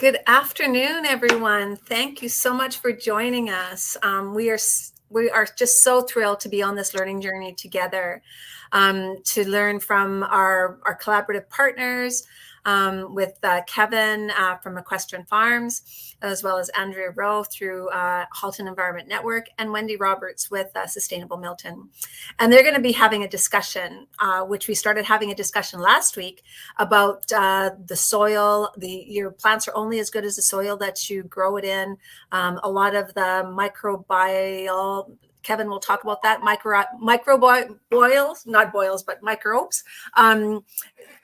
Good afternoon, everyone. Thank you so much for joining us. We are just so thrilled to be on this learning journey together, to learn from our collaborative partners, with Kevin from Equestrian Farms, as well as Andrea Rowe through Halton Environment Network, and Wendy Roberts with Sustainable Milton. And they're going to be having a discussion, which we started having a discussion last week about the soil. Your plants are only as good as the soil that you grow it in. A lot of the microbial, Kevin will talk about that, microbes.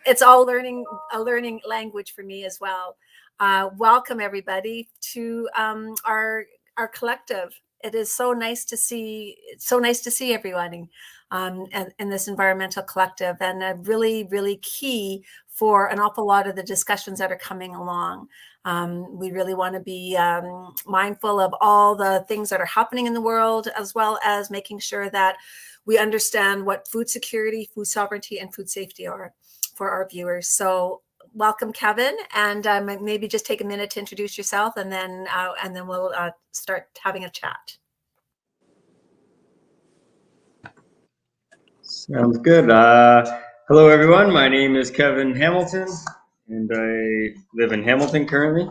It's all a learning language for me as well. Welcome everybody to our collective. It is so nice to see everyone in this environmental collective, and really, really key for an awful lot of the discussions that are coming along. We really want to be mindful of all the things that are happening in the world, as well as making sure that we understand what food security, food sovereignty, and food safety are for our viewers. So welcome, Kevin, and maybe just take a minute to introduce yourself, and then we'll start having a chat. Sounds good. Hello, everyone. My name is Kevin Hamilton, and I live in Hamilton currently.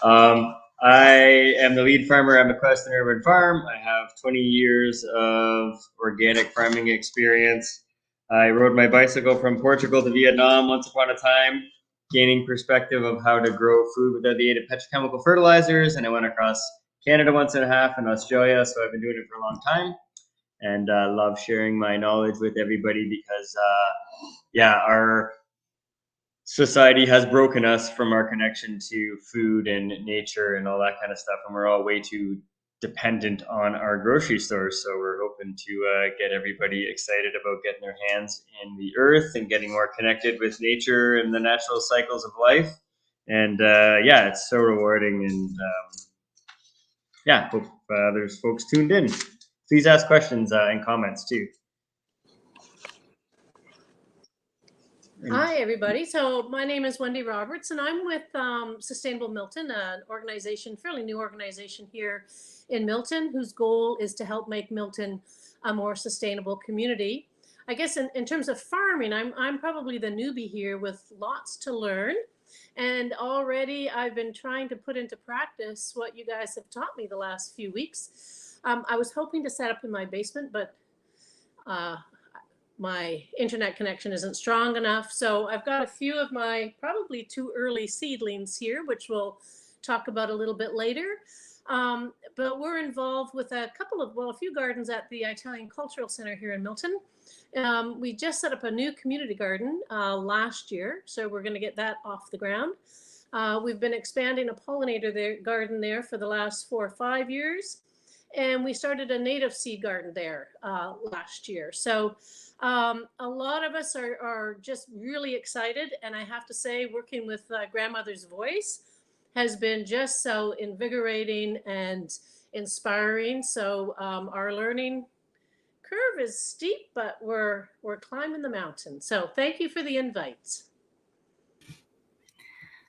I am the lead farmer at McQuestion Urban Farm. I have 20 years of organic farming experience. I rode my bicycle from Portugal to Vietnam once upon a time, gaining perspective of how to grow food without the aid of petrochemical fertilizers. And I went across Canada once and a half and Australia. So I've been doing it for a long time, and love sharing my knowledge with everybody because, our society has broken us from our connection to food and nature and all that kind of stuff. And we're all way too dependent on our grocery stores. So we're hoping to get everybody excited about getting their hands in the earth and getting more connected with nature and the natural cycles of life. And it's so rewarding. And hope there's folks tuned in. Please ask questions and comments too. Hi, everybody. So my name is Wendy Roberts, and I'm with Sustainable Milton, an organization, fairly new organization here in Milton, whose goal is to help make Milton a more sustainable community. I guess in terms of farming, I'm probably the newbie here with lots to learn. And already I've been trying to put into practice what you guys have taught me the last few weeks. I was hoping to set up in my basement, but my internet connection isn't strong enough. So I've got a few of my probably too early seedlings here, which we'll talk about a little bit later. But we're involved with a few gardens at the Italian Cultural Center here in Milton. We just set up a new community garden last year, so we're going to get that off the ground. We've been expanding a pollinator garden there for the last 4 or 5 years, and we started a native seed garden there last year. So a lot of us are just really excited, and I have to say, working with Grandmother's Voice has been just so invigorating and inspiring. So our learning curve is steep, but we're climbing the mountain. So thank you for the invites.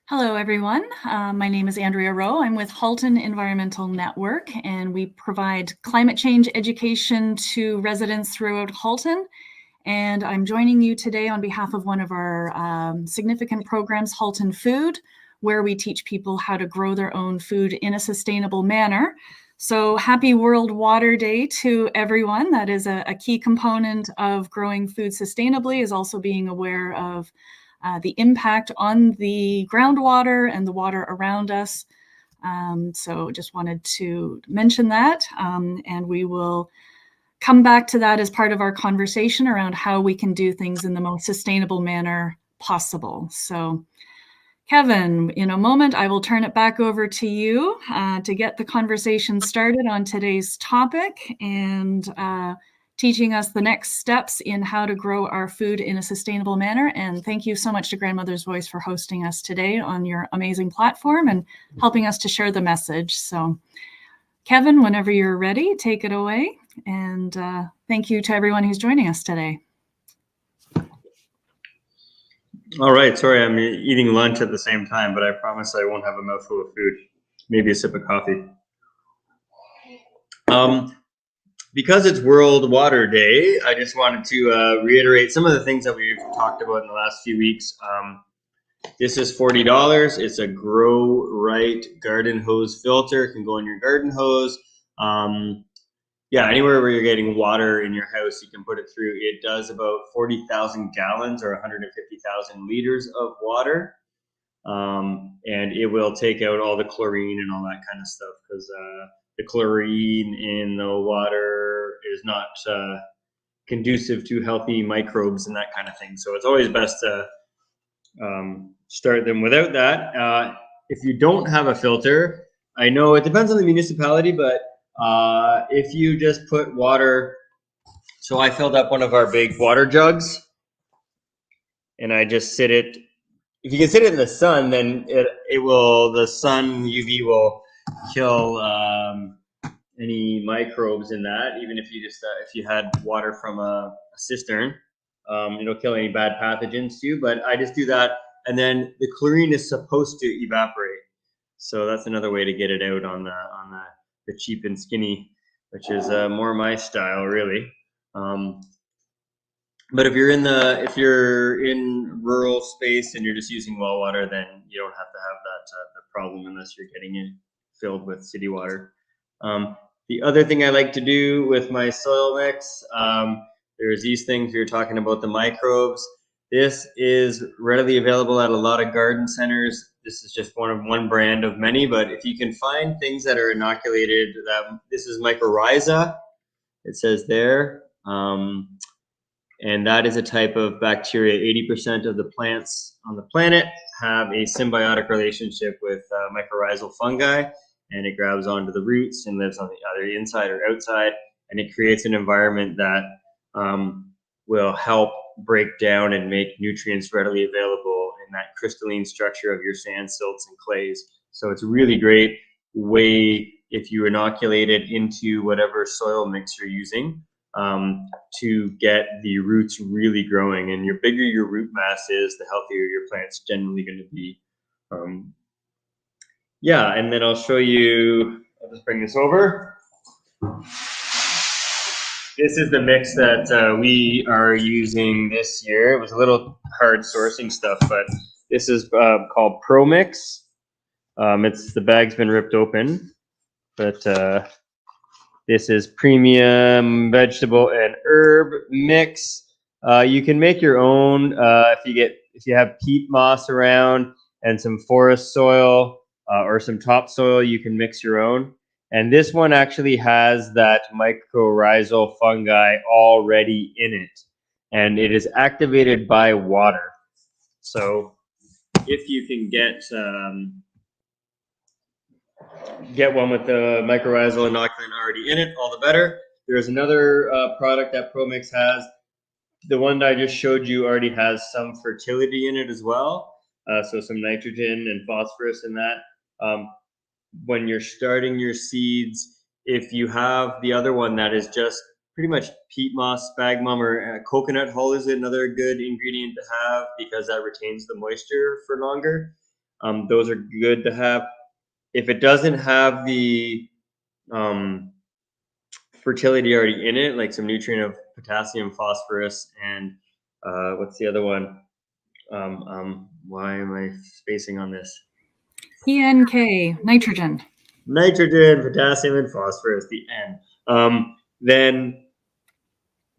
Hello, everyone. My name is Andrea Rowe. I'm with Halton Environmental Network, and we provide climate change education to residents throughout Halton. And I'm joining you today on behalf of one of our significant programs, Halton Food, where we teach people how to grow their own food in a sustainable manner. So happy World Water Day to everyone. That is a key component of growing food sustainably, is also being aware of the impact on the groundwater and the water around us. So just wanted to mention that, and we will come back to that as part of our conversation around how we can do things in the most sustainable manner possible. So Kevin, in a moment, I will turn it back over to you to get the conversation started on today's topic and teaching us the next steps in how to grow our food in a sustainable manner. And thank you so much to Grandmother's Voice for hosting us today on your amazing platform and helping us to share the message. So Kevin, whenever you're ready, take it away. And thank you to everyone who's joining us today. All right, sorry, I'm eating lunch at the same time, but I promise I won't have a mouthful of food. Maybe a sip of coffee. Because it's World Water Day, I just wanted to reiterate some of the things that we've talked about in the last few weeks. This is $40. It's a Grow Right garden hose filter. It can go in your garden hose. Yeah, anywhere where you're getting water in your house, you can put it through. It does about 40,000 gallons or 150,000 liters of water. And it will take out all the chlorine and all that kind of stuff, because the chlorine in the water is not conducive to healthy microbes and that kind of thing. So it's always best to start them without that. If you don't have a filter, I know it depends on the municipality, but if you just put water, so I filled up one of our big water jugs and I just sit it. If you can sit it in the sun, then the sun UV will kill any microbes in that. Even if if you had water from a cistern, it'll kill any bad pathogens too. But I just do that, and then the chlorine is supposed to evaporate. So that's another way to get it out on the cheap and skinny, which is more my style, really. But if you're in rural space and you're just using well water, then you don't have to have that problem unless you're getting it filled with city water. The other thing I like to do with my soil mix, there's these things you're talking about, the microbes. This is readily available at a lot of garden centers. This is just one brand of many, but if you can find things that are inoculated, this is Mycorrhizae, it says there. And that is a type of bacteria. 80% of the plants on the planet have a symbiotic relationship with mycorrhizal fungi, and it grabs onto the roots and lives on the either inside or outside, and it creates an environment that will help break down and make nutrients readily available in that crystalline structure of your sand, silts, and clays. So it's a really great way, if you inoculate it into whatever soil mix you're using, to get the roots really growing. And your bigger your root mass is, the healthier your plant's generally going to be. Yeah, and then I'll show you, I'll just bring this over. This is the mix that we are using this year. It was a little hard sourcing stuff, but this is called Pro Mix. The bag's been ripped open, but this is premium vegetable and herb mix. You can make your own if you have peat moss around and some forest soil or some topsoil. You can mix your own. And this one actually has that mycorrhizal fungi already in it, and it is activated by water. So if you can get one with the mycorrhizal inoculant already in it, all the better. There's another product that ProMix has. The one that I just showed you already has some fertility in it as well. So some nitrogen and phosphorus in that. When you're starting your seeds, if you have the other one that is just pretty much peat moss, sphagnum, or coconut hull is another good ingredient to have, because that retains the moisture for longer. Those are good to have. If it doesn't have the fertility already in it, like some nutrient of potassium, phosphorus, and what's the other one? Why am I spacing on this? PNK, nitrogen. Nitrogen, potassium, and phosphorus, the N. Then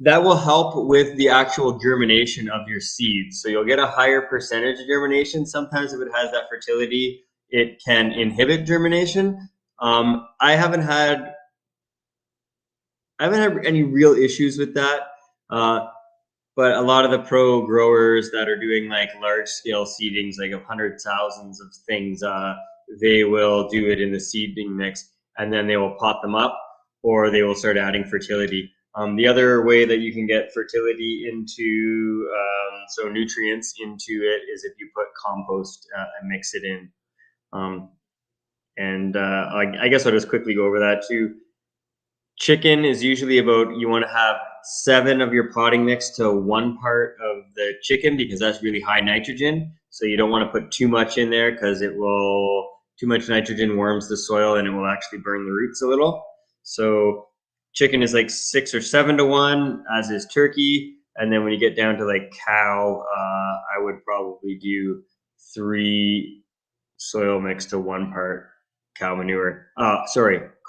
that will help with the actual germination of your seeds. So you'll get a higher percentage of germination. Sometimes if it has that fertility, it can inhibit germination. I haven't had any real issues with that. But a lot of the pro growers that are doing like large scale seedings, like 100,000s of things, they will do it in the seeding mix, and then they will pot them up, or they will start adding fertility. The other way that you can get fertility into, so nutrients into it, is if you put compost and mix it in. I guess I'll just quickly go over that too. chicken is usually about, you want to have 7 of your potting mix to 1 part of the chicken, because that's really high nitrogen. So you don't want to put too much in there, because too much nitrogen warms the soil and it will actually burn the roots a little. So chicken is like 6 or 7 to 1, as is turkey. And then when you get down to like cow, I would probably do 3 soil mix to 1 part cow manure.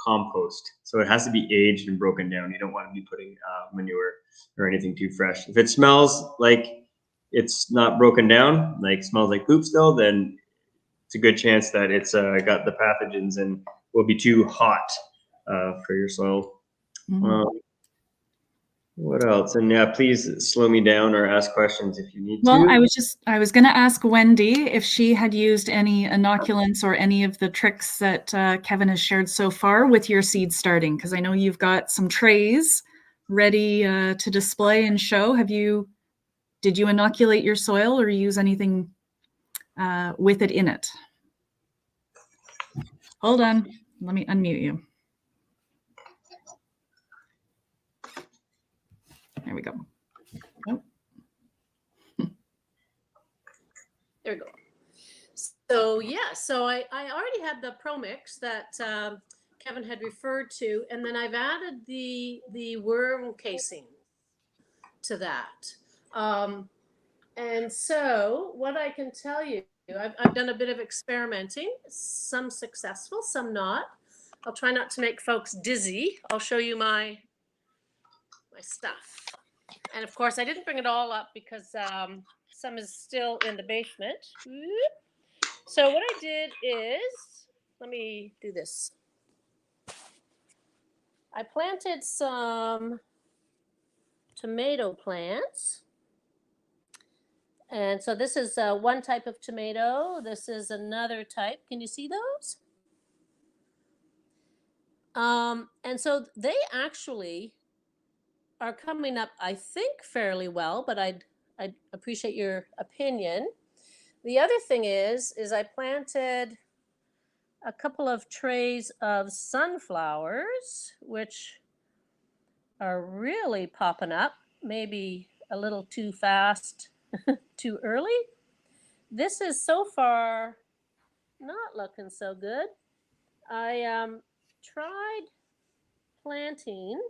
Compost. So it has to be aged and broken down. You don't want to be putting manure or anything too fresh. If it smells like it's not broken down, like smells like poop still, then it's a good chance that it's got the pathogens and will be too hot for your soil. What else? And yeah, please slow me down or ask questions if you need to. Well, I was going to ask Wendy if she had used any inoculants or any of the tricks that Kevin has shared so far with your seed starting, because I know you've got some trays ready to display and show. Did you inoculate your soil or use anything with it in it? Hold on, let me unmute you. There we go. Oh. There we go. So yeah, so I already had the Pro Mix that Kevin had referred to, and then I've added the worm casing to that. And so what I can tell you, I've done a bit of experimenting, some successful, some not. I'll try not to make folks dizzy. I'll show you my stuff. And of course, I didn't bring it all up because some is still in the basement. So what I did is, let me do this. I planted some tomato plants. And so this is one type of tomato. This is another type. Can you see those? And so they actually are coming up, I think, fairly well, but I'd appreciate your opinion. The other thing is I planted a couple of trays of sunflowers, which are really popping up, maybe a little too fast, too early. This is so far not looking so good. I tried planting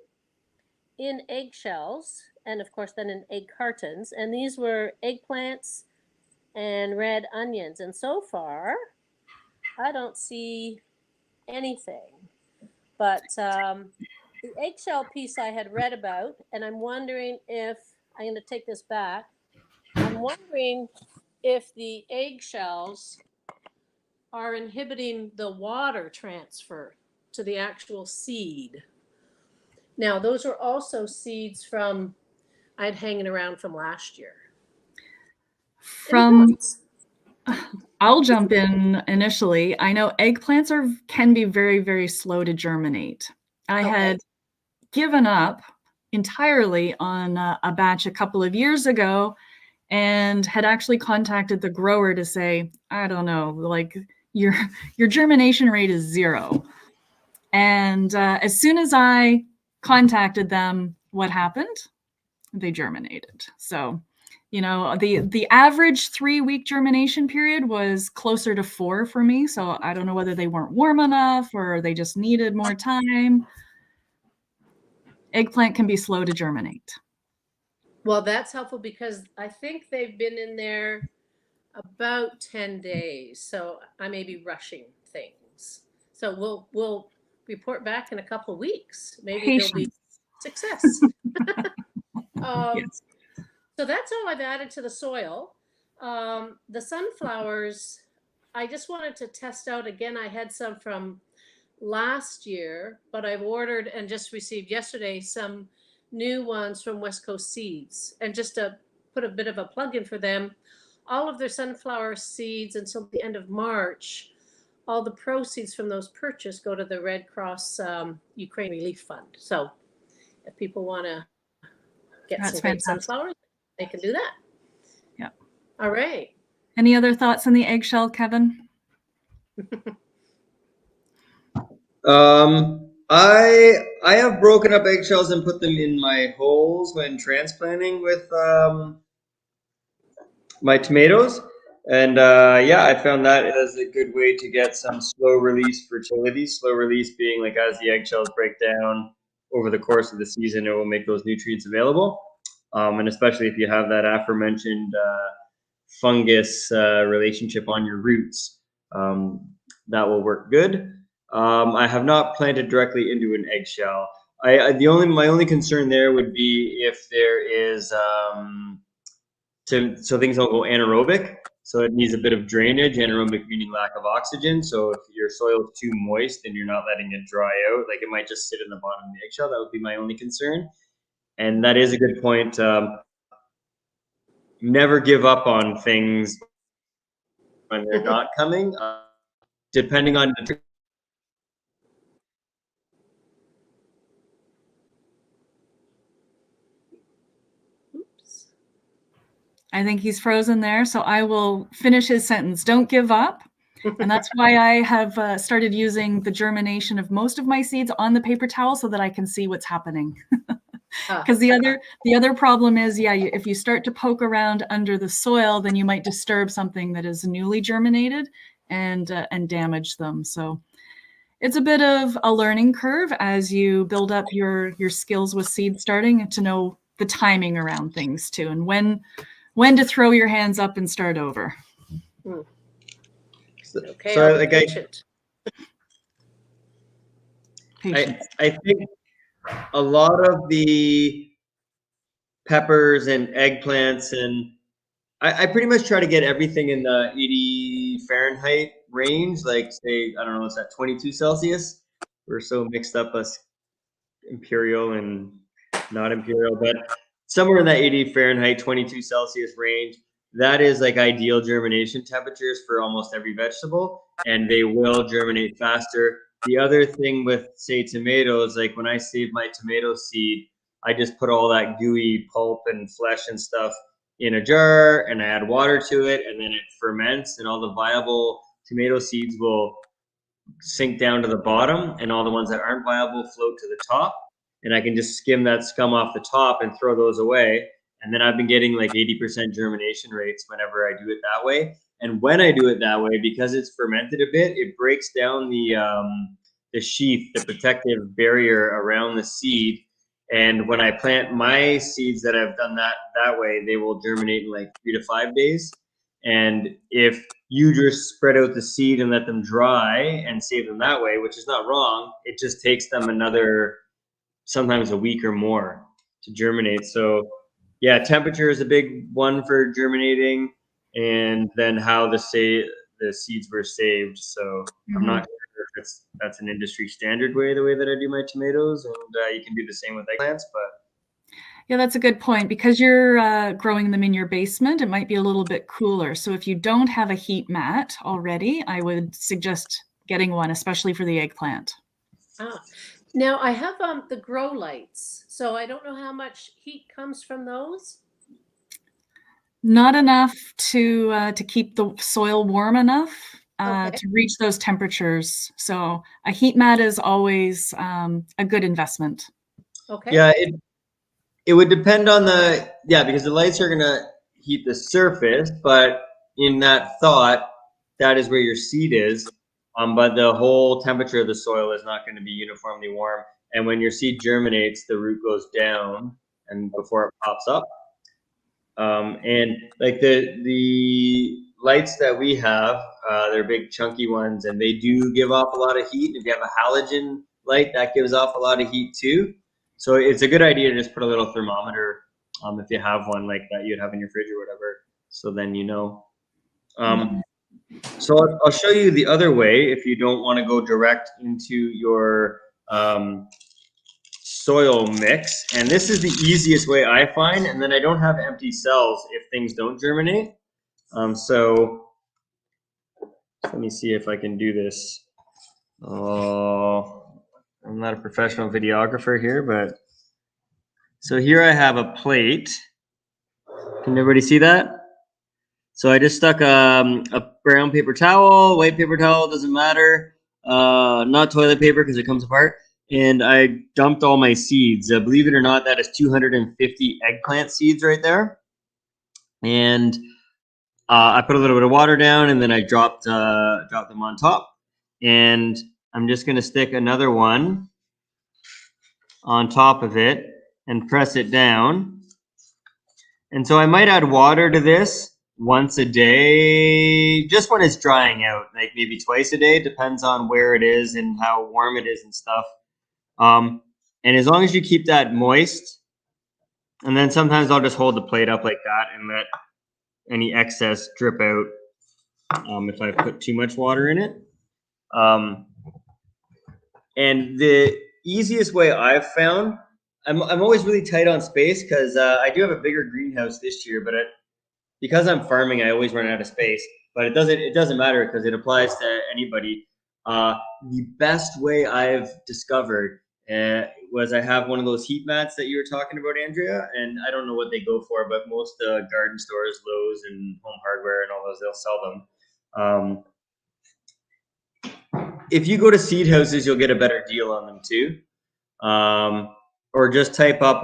in eggshells and of course then in egg cartons, and these were eggplants and red onions, and so far I don't see anything. But the eggshell piece I had read about, and I'm wondering if I'm going to take this back. I'm wondering if the eggshells are inhibiting the water transfer to the actual seed. Now, those are also seeds from I'd hanging around from last year. I'll jump in initially. I know eggplants can be very, very slow to germinate. I had given up entirely on a batch a couple of years ago and had actually contacted the grower to say, I don't know, like your germination rate is 0. And as soon as I contacted them, what happened? They germinated. So, you know, the average 3-week germination period was closer to 4 for me. So I don't know whether they weren't warm enough or they just needed more time. Eggplant can be slow to germinate. Well, that's helpful because I think they've been in there about 10 days. So I may be rushing things. So we'll report back in a couple of weeks. Maybe there'll be success. Yes. So that's all I've added to the soil. The sunflowers, I just wanted to test out again. I had some from last year, but I've ordered and just received yesterday some new ones from West Coast Seeds. And just to put a bit of a plug in for them, all of their sunflower seeds until the end of March, all the proceeds from those purchases go to the Red Cross Ukraine Relief Fund. So if people want to get some great sunflowers, they can do that. Yeah. All right. Any other thoughts on the eggshell, Kevin? I have broken up eggshells and put them in my holes when transplanting with my tomatoes. And yeah, I found that as a good way to get some slow release fertility. Slow release being like as the eggshells break down over the course of the season, it will make those nutrients available. And especially if you have that aforementioned fungus relationship on your roots, that will work good. I have not planted directly into an eggshell. My only concern there would be if there is so things don't go anaerobic. So it needs a bit of drainage, anaerobic meaning lack of oxygen. So if your soil is too moist and you're not letting it dry out, like it might just sit in the bottom of the eggshell. That would be my only concern. And that is a good point. Never give up on things when they're not coming. Depending on the Oops. I think he's frozen there, so I will finish his sentence. Don't give up. And that's why I have started using the germination of most of my seeds on the paper towel so that I can see what's happening. Because the other problem is, yeah, if you start to poke around under the soil, then you might disturb something that is newly germinated and damage them. So it's a bit of a learning curve as you build up your skills with seed starting, to know the timing around things too, and when to throw your hands up and start over. Okay, so I'll be like patient. I think a lot of the peppers and eggplants, and I pretty much try to get everything in the 80 Fahrenheit range, like say, I don't know, it's at 22 Celsius. We're so mixed up as imperial and not imperial, but somewhere in that 80 Fahrenheit, 22 Celsius range. That is like ideal germination temperatures for almost every vegetable, and they will germinate faster. The other thing with, say, tomatoes, like when I save my tomato seed, I just put all that gooey pulp and flesh and stuff in a jar and I add water to it, and then it ferments, and all the viable tomato seeds will sink down to the bottom, and all the ones that aren't viable float to the top. And I can just skim that scum off the top and throw those away. And then I've been getting like 80% germination rates whenever I do it that way. And when I do it that way, because it's fermented a bit, it breaks down the sheath, the protective barrier around the seed. And when I plant my seeds that I've done that way, they will germinate in like 3 to 5 days. And if you just spread out the seed and let them dry and save them that way, which is not wrong, it just takes them sometimes a week or more to germinate. So yeah, temperature is a big one for germinating, and then how the seeds were saved. So I'm not sure if that's an industry standard way, the way that I do my tomatoes, and you can do the same with eggplants, but yeah, that's a good point. Because you're growing them in your basement, it might be a little bit cooler. So if you don't have a heat mat already, I would suggest getting one, especially for the eggplant. Now I have the grow lights, so I don't know how much heat comes from those. Not enough to keep the soil warm enough Okay. to reach those temperatures. So a heat mat is always a good investment. Okay. yeah, it would depend on because the lights are gonna heat the surface, but in that thought, that is where your seed is. But the whole temperature of the soil is not going to be uniformly warm. And when your seed germinates, the root goes down and before it pops up. And like the lights that we have, they're big chunky ones, and they do give off a lot of heat. If you have a halogen light, that gives off a lot of heat too. So it's a good idea to just put a little thermometer, if you have one like that you'd have in your fridge or whatever. So then you know. So I'll show you the other way if you don't want to go direct into your soil mix. And this is the easiest way I find, and then I don't have empty cells if things don't germinate. So let me see if I can do this. I'm not a professional videographer here, but so here I have a plate. Can everybody see that? So I just stuck a brown paper towel, white paper towel, doesn't matter. Not toilet paper because it comes apart. and I dumped all my seeds. Believe it or not, that is 250 eggplant seeds right there. And I put a little bit of water down, and then I dropped them on top. And I'm just going to stick another one on top of it and press it down. And so I might add water to this once a day, just when it's drying out, like maybe twice a day, depends on where it is and how warm it is and stuff. And as long as you keep that moist, and then sometimes I'll just hold the plate up like that and let any excess drip out if I put too much water in it. And the easiest way I've found, I'm always really tight on space because I do have a bigger greenhouse this year, but because I'm farming, I always run out of space. But it doesn't matter because it applies to anybody. The best way I've discovered was I have one of those heat mats that you were talking about, Andrea, and I don't know what they go for, but most garden stores, Lowe's and Home Hardware and all those, they'll sell them. If you go to seed houses, you'll get a better deal on them too. Or just type up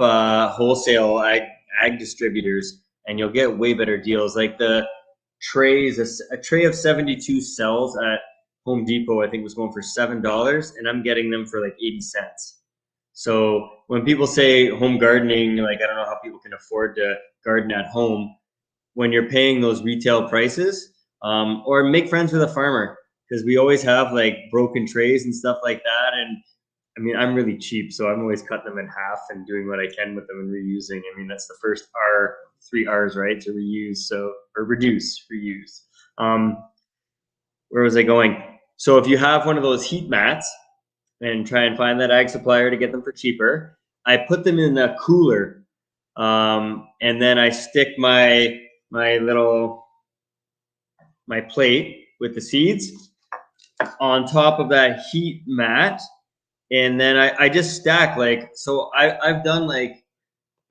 wholesale ag distributors, and you'll get way better deals. Like the trays, a tray of 72 cells at Home Depot, I think, was going for $7, and I'm getting them for like 80 cents. So when people say home gardening, like, I don't know how people can afford to garden at home when you're paying those retail prices, or make friends with a farmer, because we always have like broken trays and stuff like that. And I mean, I'm really cheap, so I'm always cutting them in half and doing what I can with them and reusing. I mean, that's the first R, 3 R's, right? To reuse, or reduce, reuse. Where was I going? So if you have one of those heat mats, and try and find that ag supplier to get them for cheaper, I put them in a cooler, and then I stick my plate with the seeds on top of that heat mat. And then I just stack, like, so I've done like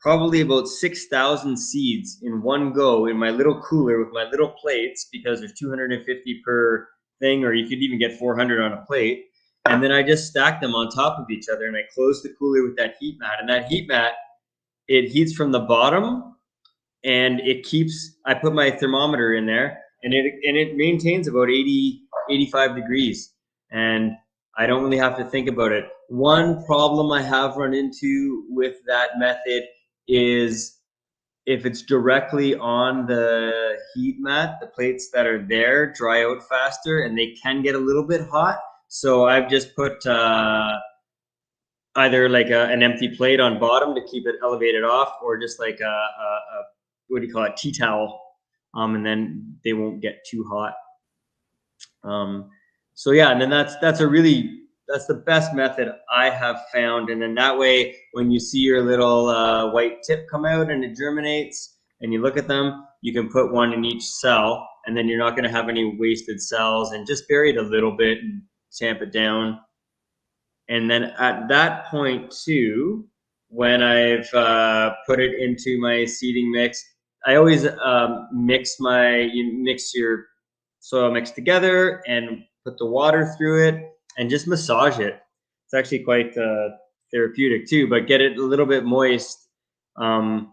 probably about 6,000 seeds in one go in my little cooler with my little plates, because there's 250 per thing, or you could even get 400 on a plate. And then I just stack them on top of each other, and I close the cooler with that heat mat. And that heat mat, it heats from the bottom, and I put my thermometer in there, and it maintains about 85 degrees. And I don't really have to think about it. One problem I have run into with that method is if it's directly on the heat mat, the plates that are there dry out faster, and they can get a little bit hot. So I've just put either like an empty plate on bottom to keep it elevated off, or just like a what do you call it, tea towel, and then they won't get too hot. So yeah, and then that's the best method I have found. And then that way, when you see your little white tip come out and it germinates, and you look at them, you can put one in each cell, and then you're not going to have any wasted cells, and just bury it a little bit and tamp it down. And then at that point too, when I've put it into my seeding mix, I always mix your soil mix together and put the water through it and just massage it. It's actually quite therapeutic too, but get it a little bit moist so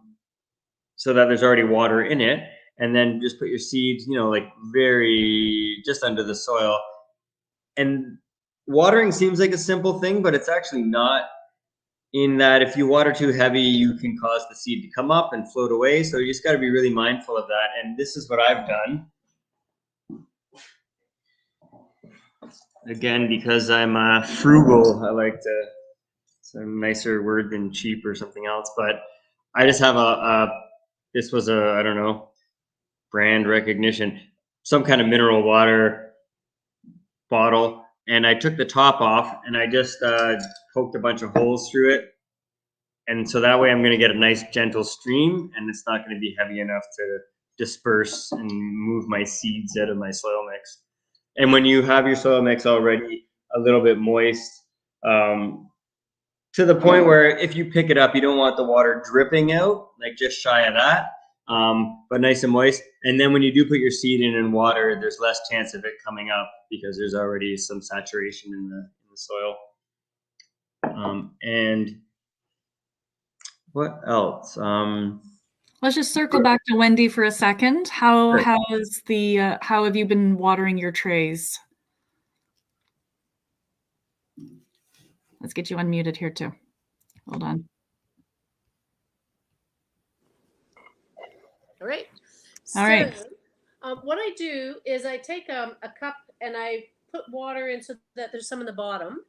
that there's already water in it. And then just put your seeds, like very just under the soil. And watering seems like a simple thing, but it's actually not, in that if you water too heavy, you can cause the seed to come up and float away. So you just got to be really mindful of that. And this is what I've done. Again, because I'm frugal, I like to, it's a nicer word than cheap or something else, but I just have this was I don't know, brand recognition, some kind of mineral water bottle, and I took the top off and I just poked a bunch of holes through it, and so that way I'm going to get a nice gentle stream, and it's not going to be heavy enough to disperse and move my seeds out of my soil mix. And when you have your soil mix already a little bit moist, to the point where if you pick it up, you don't want the water dripping out, like just shy of that, but nice and moist. And then when you do put your seed in water, there's less chance of it coming up because there's already some saturation in the soil. And what else? Let's just circle back to Wendy for a second. How Sure. how have you been watering your trays? Let's get you unmuted here too. Hold on. All right. All right. What I do is I take a cup and I put water in so that there's some in the bottom.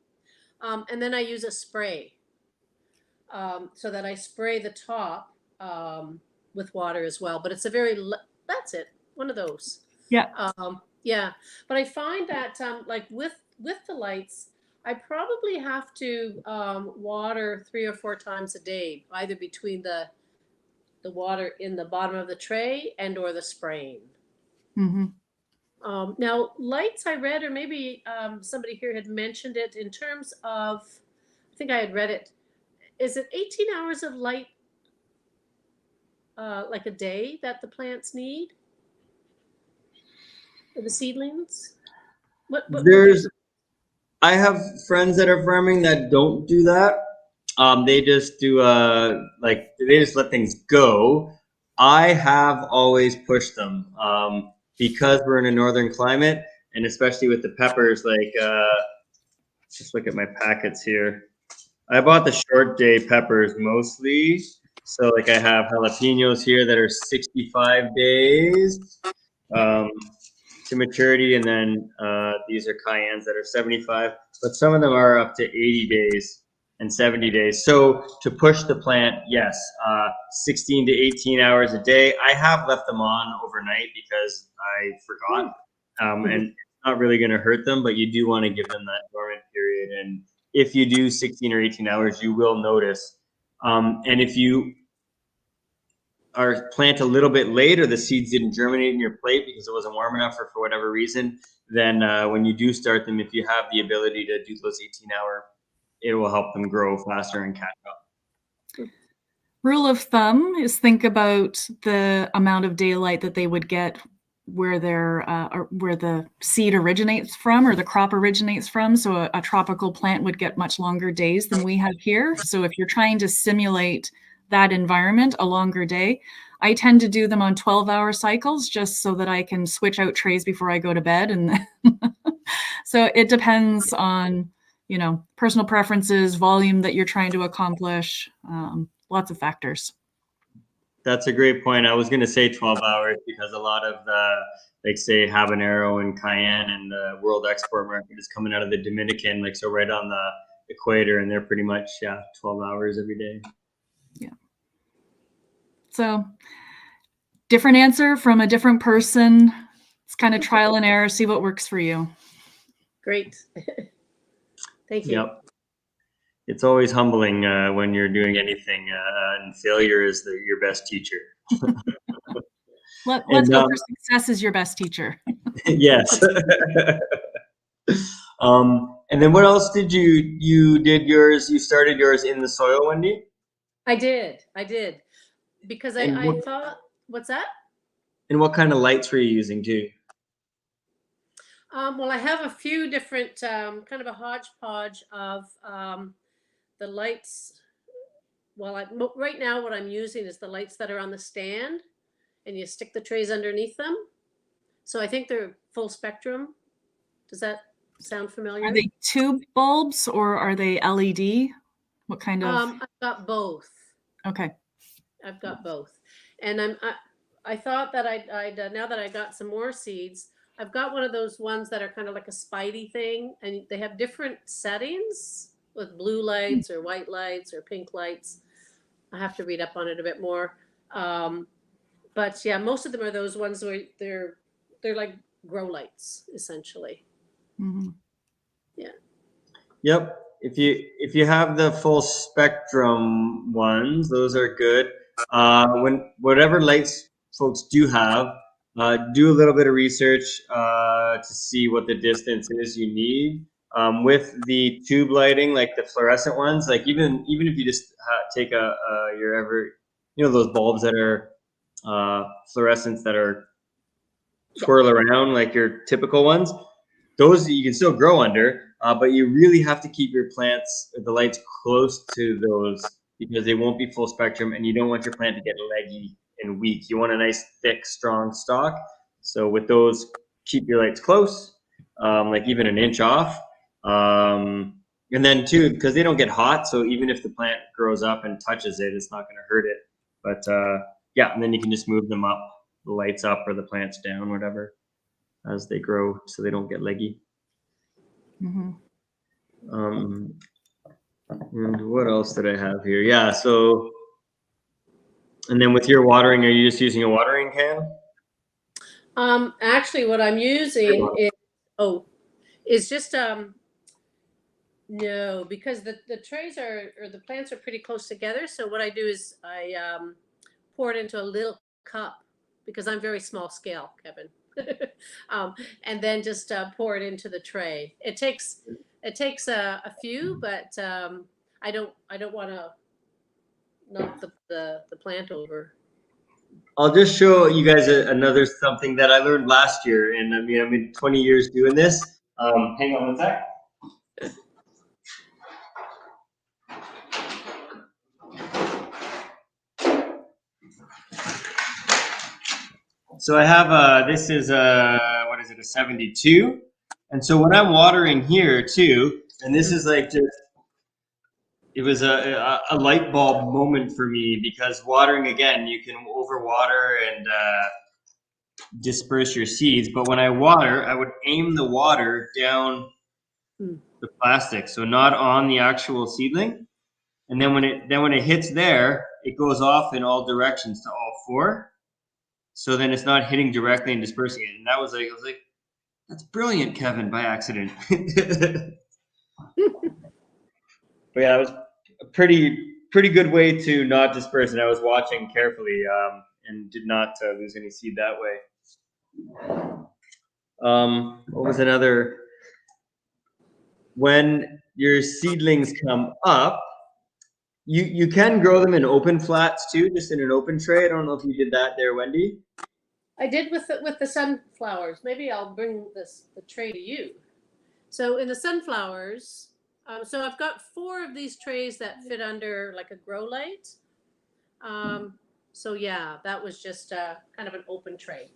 And then I use a spray so that I spray the top with water as well. But it's a that's it, one of those. Yeah. Yeah. But I find that like with the lights, I probably have to water 3 or 4 times a day, either between the water in the bottom of the tray and or the spraying. Mm-hmm. Now, lights I read, or maybe somebody here had mentioned it in terms of, I think I had read it. Is it 18 hours of light, like a day, that the plants need? For the seedlings? What I have friends that are farming that don't do that. They just do they just let things go. I have always pushed them because we're in a northern climate, and especially with the peppers. Just look at my packets here. I bought the short day peppers mostly. So like I have jalapenos here that are 65 days to maturity, and then these are cayennes that are 75. But some of them are up to 80 days and 70 days. So to push the plant, yes, 16 to 18 hours a day. I have left them on overnight because I forgot. And it's not really going to hurt them, but you do want to give them that dormant period. And if you do 16 or 18 hours, you will notice. And if you plant a little bit late, or the seeds didn't germinate in your plate because it wasn't warm enough, or for whatever reason, then when you do start them, if you have the ability to do those 18-hour, it will help them grow faster and catch up. Rule of thumb is think about the amount of daylight that they would get where the seed originates from, or the crop originates from. So a tropical plant would get much longer days than we have here. So if you're trying to simulate that environment, a longer day, I tend to do them on 12-hour cycles just so that I can switch out trays before I go to bed. And so it depends on, personal preferences, volume that you're trying to accomplish, lots of factors. That's a great point. I was going to say 12 hours because a lot of the, say habanero and cayenne and the world export market is coming out of the Dominican, so right on the equator, and they're pretty much 12 hours every day. Yeah. So different answer from a different person. It's kind of trial and error. See what works for you. Great. Thank you. Yep. It's always humbling when you're doing anything, and failure is your best teacher. Let's go for success is your best teacher. Yes. And then what else did you did yours? You started yours in the soil, Wendy? I did. Because I thought, what's that? And what kind of lights were you using too? Well, I have a few different, kind of a hodgepodge of the lights. Well, right now what I'm using is the lights that are on the stand, and you stick the trays underneath them. So I think they're full spectrum. Does that sound familiar? Are they tube bulbs or are they LED? What kind of? I've got both. Okay. I've got both. And I thought that I'd now that I got some more seeds, I've got one of those ones that are kind of like a Spidey thing, and they have different settings with blue lights or white lights or pink lights. I have to read up on it a bit more. But yeah, most of them are those ones where they're like grow lights essentially. Mm-hmm. Yeah. Yep. If you have the full spectrum ones, those are good. Whatever lights folks do have, do a little bit of research to see what the distance is you need. With the tube lighting, like the fluorescent ones, like even if you just take those bulbs that are fluorescents that are twirl around like your typical ones, those you can still grow under, but you really have to keep your plants, the lights close to those because they won't be full spectrum, and you don't want your plant to get leggy and weak. You want a nice, thick, strong stalk. So with those, keep your lights close, like even an inch off. And then too, because they don't get hot, so even if the plant grows up and touches it, it's not going to hurt it. But yeah, and then you can just move them up, the lights up or the plants down, whatever, as they grow, so they don't get leggy. Mm-hmm. And what else did I have here? Yeah, so, and then with your watering, are you just using a watering can? Actually, what I'm using is just no, because the trays or the plants are pretty close together. So what I do is I pour it into a little cup because I'm very small scale, Kevin. And then just pour it into the tray. It takes a few, but I don't want to knock the plant over. I'll just show you guys another something that I learned last year, and I mean, I've been 20 years doing this. Hang on one sec. So I have this is what is it, a 72? And so when I'm watering here too, and this is like just, it was a light bulb moment for me, because watering, again, you can overwater and disperse your seeds. But when I water, I would aim the water down the plastic, so not on the actual seedling. And then when it hits there, it goes off in all directions to all four. So then it's not hitting directly and dispersing it. And that was like, I was like, that's brilliant, Kevin, by accident. But yeah, it was a pretty good way to not disperse. And I was watching carefully and did not lose any seed that way. What was another? When your seedlings come up, you can grow them in open flats too, just in an open tray. I don't know if you did that there, Wendy. I did with the sunflowers. Maybe I'll bring the tray to you. So in the sunflowers, so I've got 4 of these trays that fit under like a grow light. So yeah, that was just kind of an open tray.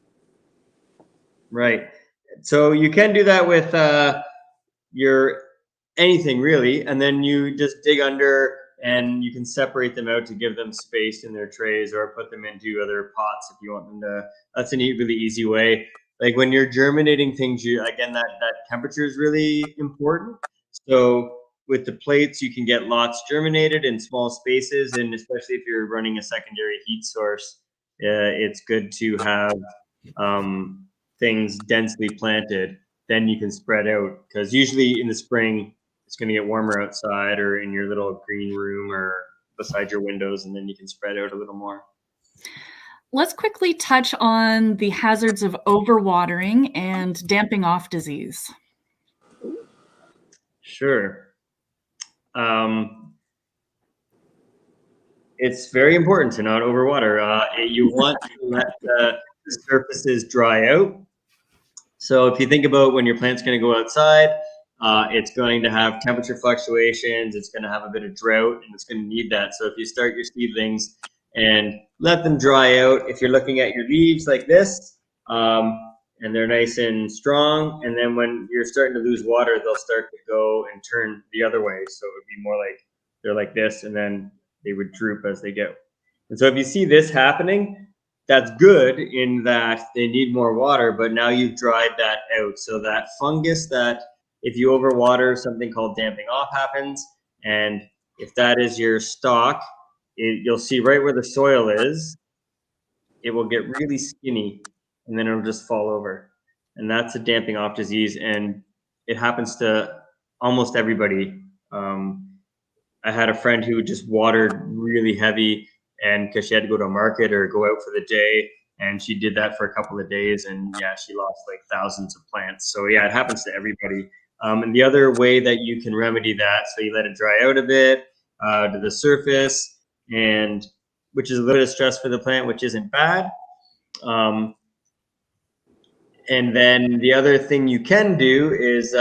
Right. So you can do that with your anything really, and then you just dig under and you can separate them out to give them space in their trays, or put them into other pots if you want them to. That's a really easy way. Like when you're germinating things, again, that temperature is really important. So with the plates, you can get lots germinated in small spaces, and especially if you're running a secondary heat source, it's good to have things densely planted. Then you can spread out, because usually in the spring it's going to get warmer outside or in your little green room or beside your windows, and then you can spread out a little more. Let's quickly touch on the hazards of overwatering and damping off disease. Sure. It's very important to not overwater. You want to let the surfaces dry out. So if you think about when your plant's going to go outside, it's going to have temperature fluctuations, it's going to have a bit of drought, and it's going to need that. So if you start your seedlings and let them dry out, if you're looking at your leaves like this, and they're nice and strong, and then when you're starting to lose water, they'll start to go and turn the other way. So it would be more like they're like this, and then they would droop as they go. And so if you see this happening, that's good in that they need more water, but now you've dried that out. So that fungus, that if you overwater, something called damping off happens. And if that is your stalk, you'll see right where the soil is, it will get really skinny, and then it'll just fall over. And that's a damping off disease, and it happens to almost everybody. I had a friend who just watered really heavy, and because she had to go to a market or go out for the day, and she did that for a couple of days, and yeah, she lost like thousands of plants. So yeah, it happens to everybody. And the other way that you can remedy that, so you let it dry out a bit to the surface, and which is a little bit of stress for the plant, which isn't bad. And then the other thing you can do is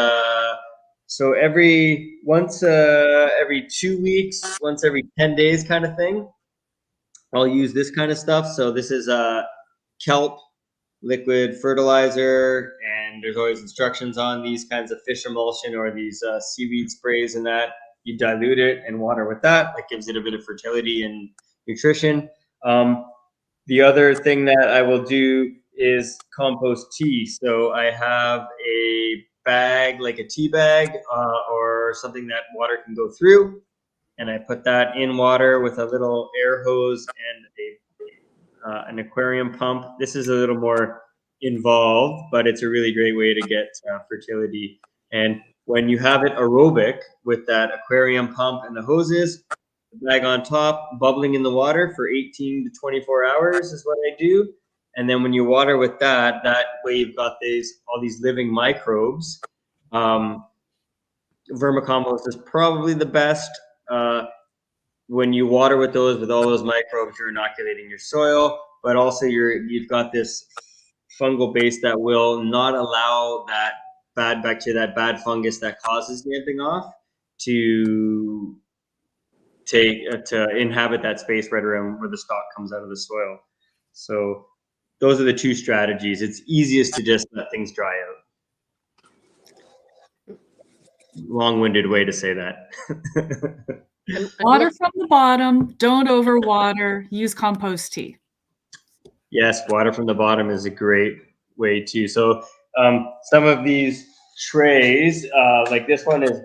so every 2 weeks, once every 10 days kind of thing, I'll use this kind of stuff. So this is kelp liquid fertilizer, and there's always instructions on these kinds of fish emulsion or these seaweed sprays and that. You dilute it and water with that. That gives it a bit of fertility and nutrition. The other thing that I will do is compost tea. So I have a bag, like a tea bag or something that water can go through. And I put that in water with a little air hose and an aquarium pump. This is a little more involved, but it's a really great way to get fertility. And when you have it aerobic with that aquarium pump and the hoses, the bag on top, bubbling in the water for 18 to 24 hours is what I do. And then when you water with that way you've got all these living microbes. Vermicompost is probably the best. When you water with all those microbes, you're inoculating your soil, but also you've got this fungal base that will not allow that bad bacteria, that bad fungus that causes damping off to inhabit that space right around where the stalk comes out of the soil. So those are the two strategies. It's easiest to just let things dry out. Long-winded way to say that. Water from the bottom, don't overwater, use compost tea. Yes, water from the bottom is a great way too. So some of these trays, like this one is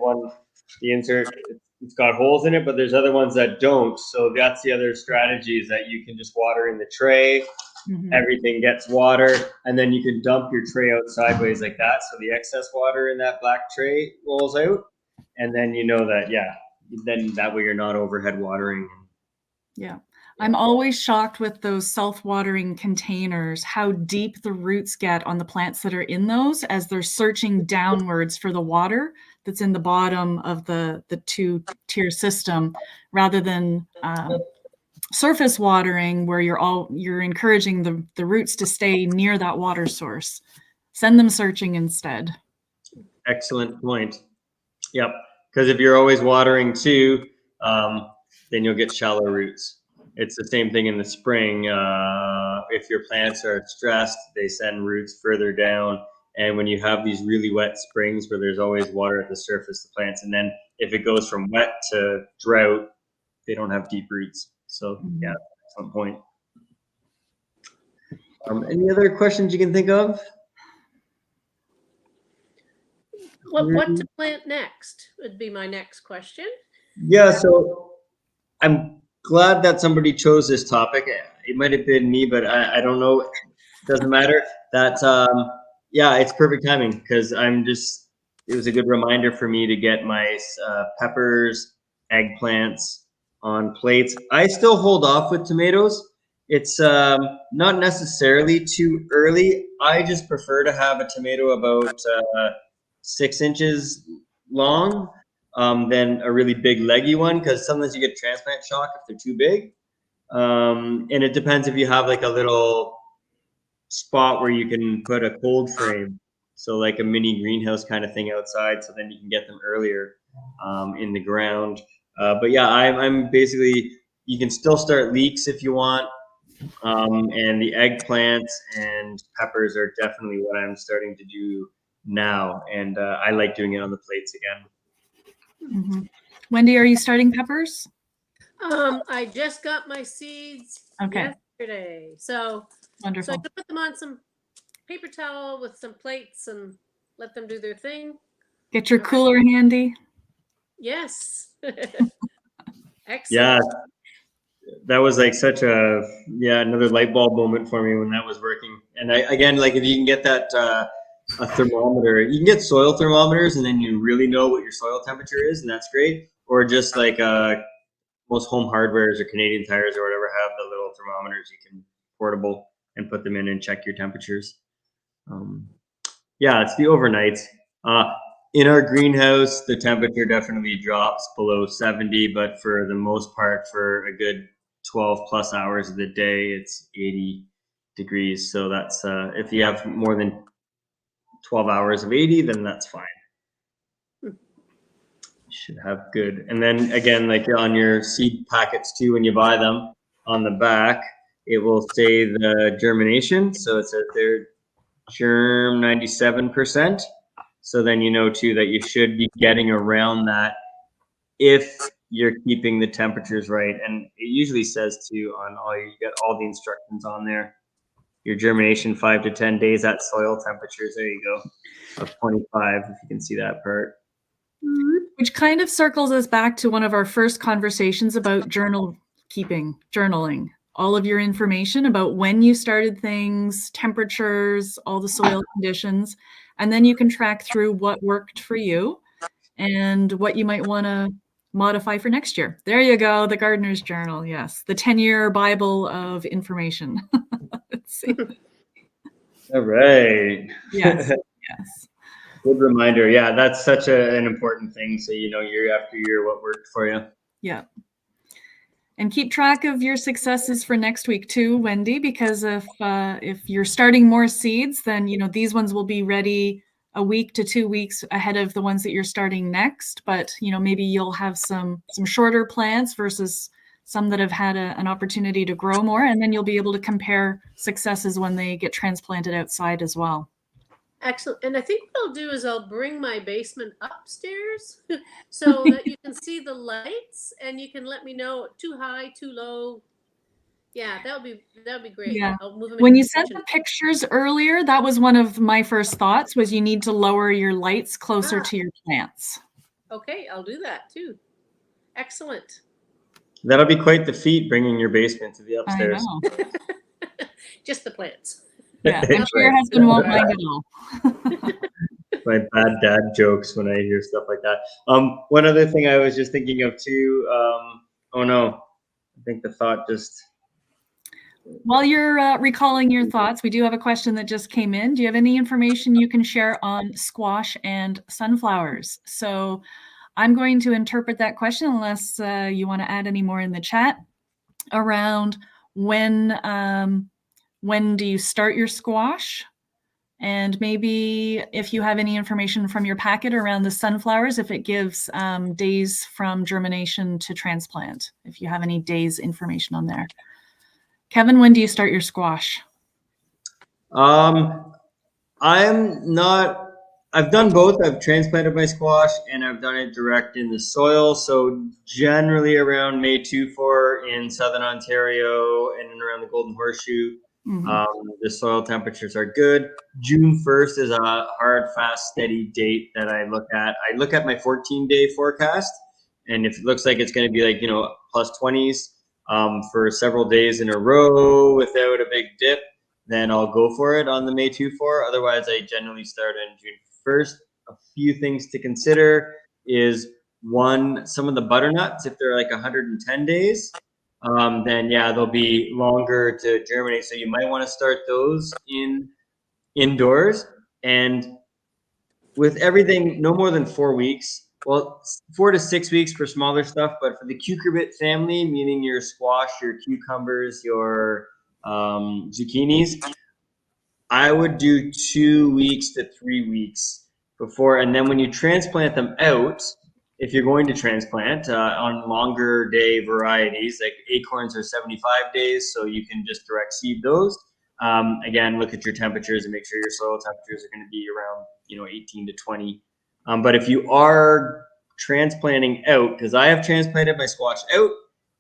the insert, it's got holes in it, but there's other ones that don't. So that's the other strategy, is that you can just water in the tray, everything gets water, and then you can dump your tray out sideways like that. So the excess water in that black tray rolls out, and then you know that, then that way you're not overhead watering. Yeah. I'm always shocked with those self-watering containers, how deep the roots get on the plants that are in those as they're searching downwards for the water that's in the bottom of the two-tier system, rather than surface watering where you're encouraging the roots to stay near that water source. Send them searching instead. Excellent point. Yep. Because if you're always watering too, then you'll get shallow roots. It's the same thing in the spring. If your plants are stressed, they send roots further down. And when you have these really wet springs where there's always water at the surface of the plants, and then if it goes from wet to drought, they don't have deep roots. So yeah, excellent point. Any other questions you can think of? What to plant next would be my next question. Yeah, so I'm glad that somebody chose this topic. It might have been me, but I don't know. It doesn't matter. That's it's perfect timing, because it was a good reminder for me to get my peppers, eggplants on plates. I still hold off with tomatoes. It's not necessarily too early. I just prefer to have a tomato about 6 inches long than a really big leggy one, because sometimes you get transplant shock if they're too big. And it depends if you have like a little spot where you can put a cold frame, so like a mini greenhouse kind of thing outside, so then you can get them earlier in the ground. But yeah, I'm basically, you can still start leeks if you want. And the eggplants and peppers are definitely what I'm starting to do now. And I like doing it on the plates again. Wendy, are you starting peppers? I just got my seeds yesterday. So wonderful. So I could put them on some paper towel with some plates and let them do their thing. Get your cooler handy. Yes. Excellent. Yeah. That was like such another light bulb moment for me when that was working. And again, like if you can get that a thermometer, you can get soil thermometers, and then you really know what your soil temperature is, and that's great. Or just like most home hardwares or Canadian Tires or whatever have the little thermometers you can portable and put them in and check your temperatures. It's the overnights. In our greenhouse, the temperature definitely drops below 70, but for the most part, for a good 12 plus hours of the day, it's 80 degrees. So that's if you have more than 12 hours of 80, then that's fine. Should have good. And then again, like on your seed packets too, when you buy them, on the back, it will say the germination. So it says they're germ 97%. So then you know too that you should be getting around that if you're keeping the temperatures right. And it usually says too on all, you get all the instructions on there. Your germination 5 to 10 days at soil temperatures. There you go, of 25, if you can see that part. Which kind of circles us back to one of our first conversations about journaling. All of your information about when you started things, temperatures, all the soil conditions, and then you can track through what worked for you and what you might want to modify for next year. There you go, the gardener's journal. Yes, the 10-year Bible of information. Let's see. All right. Yes. Yes. Good reminder. Yeah, that's such an important thing. So you know year after year what worked for you. Yeah. And keep track of your successes for next week too, Wendy, because if you're starting more seeds, then you know these ones will be ready a week to 2 weeks ahead of the ones that you're starting next. But you know maybe you'll have some shorter plants versus some that have had an opportunity to grow more, and then you'll be able to compare successes when they get transplanted outside as well. Excellent. And I think what I'll do is I'll bring my basement upstairs so that you can see the lights and you can let me know too high, too low. Yeah, that would be great. Yeah. I'll move them When into you the sent kitchen. the pictures earlier, that was one of my first thoughts, was you need to lower your lights closer to your plants. Okay, I'll do that too. Excellent. That'll be quite the feat, bringing your basement to the I upstairs. know. Just the plants. Yeah, I'm sure your husband won't mind at all. My bad dad jokes when I hear stuff like that. One other thing I was just thinking of too. Oh no, I think the thought just. While you're recalling your thoughts, we do have a question that just came in. Do you have any information you can share on squash and sunflowers? So I'm going to interpret that question, unless you want to add any more in the chat, around when do you start your squash? And maybe if you have any information from your packet around the sunflowers, if it gives days from germination to transplant, if you have any days information on there. Kevin, when do you start your squash? I've done both. I've transplanted my squash and I've done it direct in the soil. So generally around May 2-4 in Southern Ontario and around the Golden Horseshoe. The soil temperatures are good. June 1st is a hard, fast, steady date that I look at. I look at my 14-day forecast, and if it looks like it's going to be like, you know, plus 20s for several days in a row without a big dip, then I'll go for it on the May 2-4. Otherwise, I generally start on June 1st. A few things to consider is, one, some of the butternuts, if they're like 110 days, then yeah, they'll be longer to germinate. So you might want to start those indoors. And with everything, no more than 4 weeks. Well, 4 to 6 weeks for smaller stuff, but for the cucurbit family, meaning your squash, your cucumbers, your zucchinis, I would do 2 weeks to 3 weeks before. And then when you transplant them out, if you're going to transplant on longer day varieties, like acorns are 75 days, so you can just direct seed those. Again, look at your temperatures and make sure your soil temperatures are going to be around, you know, 18 to 20. But if you are transplanting out, because I have transplanted my squash out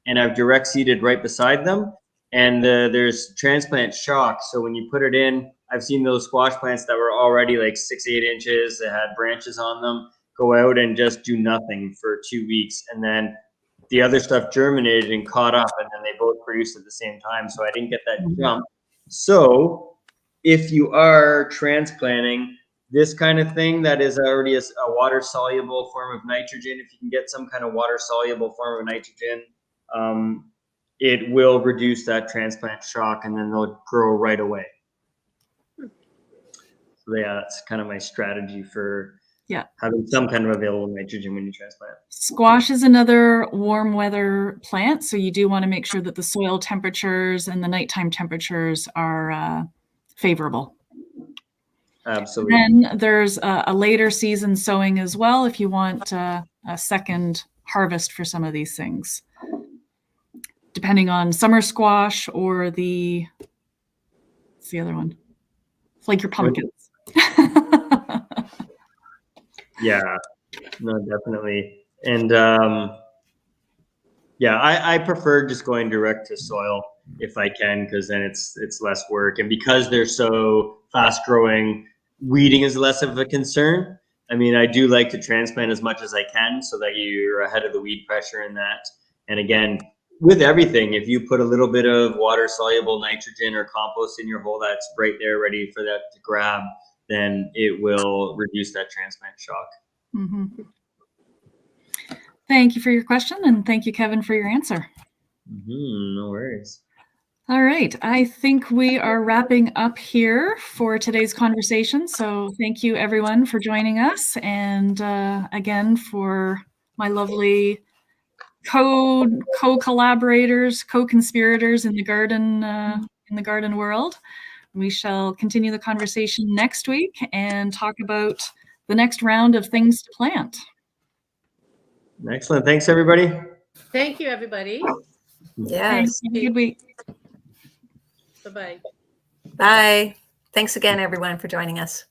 and I've direct seeded right beside them, and there's transplant shock. So when you put it in, I've seen those squash plants that were already like 6-8 inches that had branches on them go out and just do nothing for 2 weeks, and then the other stuff germinated and caught up, and then they both produced at the same time. So I didn't get that jump. So if you are transplanting this kind of thing that is already a water soluble form of nitrogen, if you can get some kind of water soluble form of nitrogen, it will reduce that transplant shock, and then they'll grow right away. So yeah, that's kind of my strategy for having some kind of available nitrogen when you transplant. Squash is another warm weather plant, so you do want to make sure that the soil temperatures and the nighttime temperatures are favorable. Absolutely. Then there's a later season sowing as well if you want a second harvest for some of these things, depending on summer squash or what's the other one? Like your pumpkins. Yeah, no, definitely. And yeah, I prefer just going direct to soil if I can, because then it's less work. And because they're so fast growing, weeding is less of a concern. I mean, I do like to transplant as much as I can so that you're ahead of the weed pressure in that. And again, with everything, if you put a little bit of water soluble nitrogen or compost in your hole that's right there ready for that to grab, then it will reduce that transplant shock. Mm-hmm. Thank you for your question, and thank you, Kevin, for your answer. No worries. All right, I think we are wrapping up here for today's conversation. So thank you, everyone, for joining us, and again for my lovely co-collaborators, co-conspirators in the garden world. We shall continue the conversation next week and talk about the next round of things to plant. Excellent. Thanks, everybody. Thank you, everybody. Yes. Thanks. Have a good week. Bye-bye. Bye. Thanks again, everyone, for joining us.